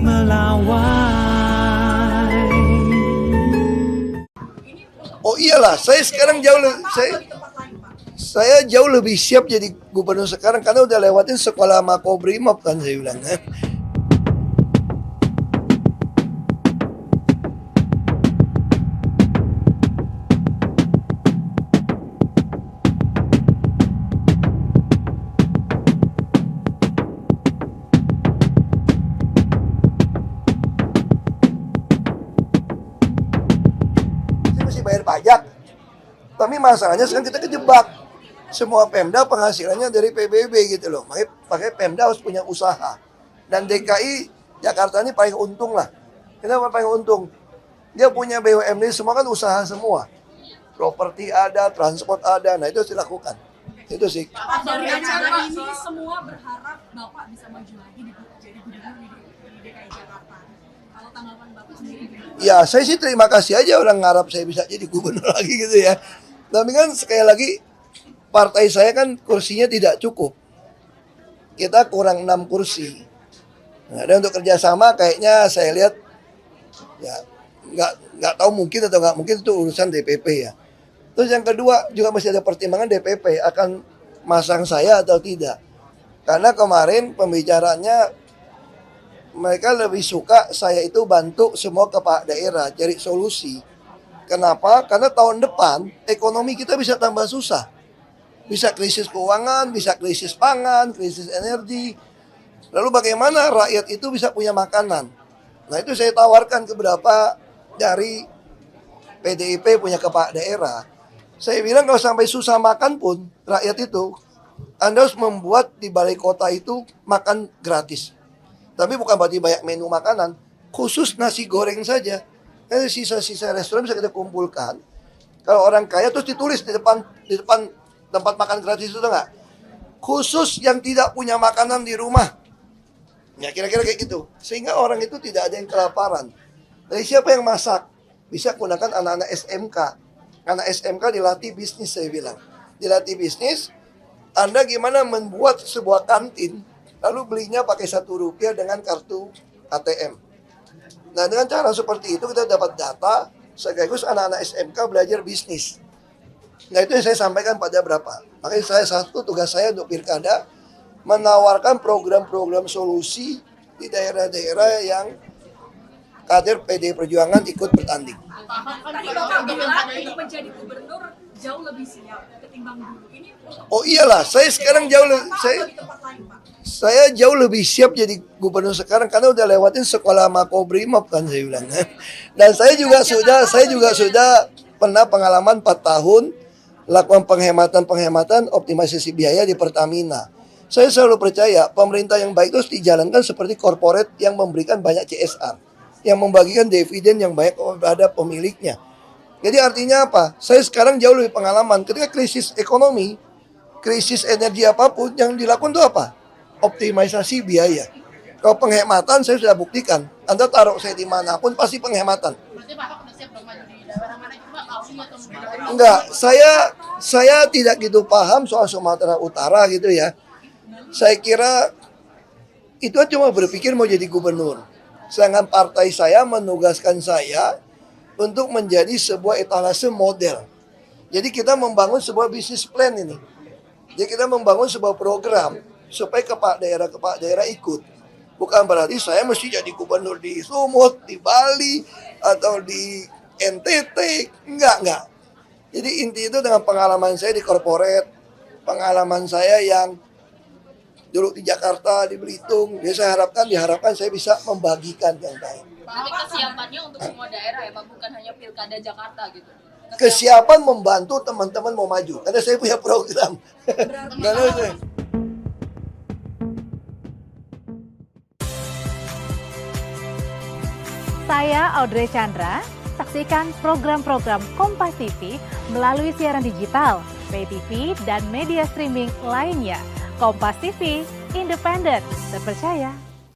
melawai. Oh iyalah, saya jauh lebih siap jadi gubernur sekarang karena udah lewatin sekolah Makobrimob kan saya bilang kan. Bayar pajak, tapi masalahnya sekarang kita kejebak. Semua Pemda penghasilannya dari PBB gitu loh, makanya pakai Pemda harus punya usaha. Dan DKI Jakarta ini paling untung lah. Kenapa paling untung? Dia punya BUMD semua kan usaha semua, properti ada, transport ada, nah itu harus dilakukan. Itu sih. Pak, dari acara ini semua berharap Bapak bisa maju lagi jadi gubernur di DKI Jakarta. Kalau tanggapan Bapak sendiri gimana? Ya saya sih terima kasih aja orang ngarap saya bisa jadi gubernur lagi gitu ya. Tapi kan sekali lagi partai saya kan kursinya tidak cukup. Kita kurang 6 kursi. Nah, dan untuk kerjasama kayaknya saya lihat ya nggak tahu mungkin atau nggak mungkin itu urusan DPP ya. Terus yang kedua juga masih ada pertimbangan DPP akan masang saya atau tidak. Karena kemarin pembicaranya mereka lebih suka saya itu bantu semua kepala daerah cari solusi. Kenapa? Karena tahun depan ekonomi kita bisa tambah susah. Bisa krisis keuangan, bisa krisis pangan, krisis energi. Lalu bagaimana rakyat itu bisa punya makanan? Nah itu saya tawarkan ke beberapa dari PDIP punya kepala daerah. Saya bilang kalau sampai susah makan pun rakyat itu, Anda harus membuat di balai kota itu makan gratis. Tapi bukan berarti banyak menu makanan, khusus nasi goreng saja. Sisa-sisa restoran bisa kita kumpulkan. Kalau orang kaya terus ditulis di depan tempat makan gratis itu enggak? Khusus yang tidak punya makanan di rumah. Ya kira-kira kayak gitu. Sehingga orang itu tidak ada yang kelaparan. Dari siapa yang masak? Bisa gunakan anak-anak SMK. Anak SMK dilatih bisnis saya bilang. Dilatih bisnis, Anda gimana membuat sebuah kantin lalu belinya pakai Rp1 dengan kartu ATM. Nah dengan cara seperti itu kita dapat data, sekaligus anak-anak SMK belajar bisnis. Nah itu yang saya sampaikan pada berapa. Makanya tugas saya untuk Pilkada, menawarkan program-program solusi di daerah-daerah yang kader PD Perjuangan ikut bertanding. Tadi Bapak bilang untuk menjadi gubernur jauh lebih siap ketimbang dulu. Ini Oh iyalah, saya sekarang saya jauh lebih siap jadi gubernur sekarang karena udah lewatin sekolah Makobrimob kan saya bilang. Dan saya juga sudah pernah pengalaman 4 tahun lakukan penghematan optimalisasi biaya di Pertamina. Saya selalu percaya pemerintah yang baik itu harus dijalankan seperti korporat yang memberikan banyak CSR, yang membagikan dividen yang banyak kepada pemiliknya. Jadi artinya apa? Saya sekarang jauh lebih pengalaman ketika krisis ekonomi, krisis energi apapun yang dilakukan itu apa? Optimalisasi biaya. Kalau penghematan saya sudah buktikan. Anda taruh saya dimanapun pasti penghematan. Berarti Bapak udah siap dong maju di daerah mana itu Pak? Kauli atau mungkin? Enggak, saya tidak gitu paham soal Sumatera Utara gitu ya. Saya kira itu cuma berpikir mau jadi gubernur. Sedangkan partai saya menugaskan saya untuk menjadi sebuah etalase model. Jadi kita membangun sebuah bisnis plan ini. Jadi kita membangun sebuah program supaya kepala daerah ikut. Bukan berarti saya mesti jadi gubernur di Sumut, di Bali, atau di NTT. Enggak. Jadi inti itu dengan pengalaman saya di korporat, pengalaman saya yang dulu di Jakarta, di Belitung, diharapkan saya bisa membagikan yang baik. Berarti kesiapannya untuk semua daerah ya Pak, bukan hanya Pilkada Jakarta gitu. Kesiapan membantu teman-teman mau maju, karena saya punya program. Saya Audrey Chandra, saksikan program-program Kompas TV melalui siaran digital, pay TV, dan media streaming lainnya. Kompas TV, independen, terpercaya,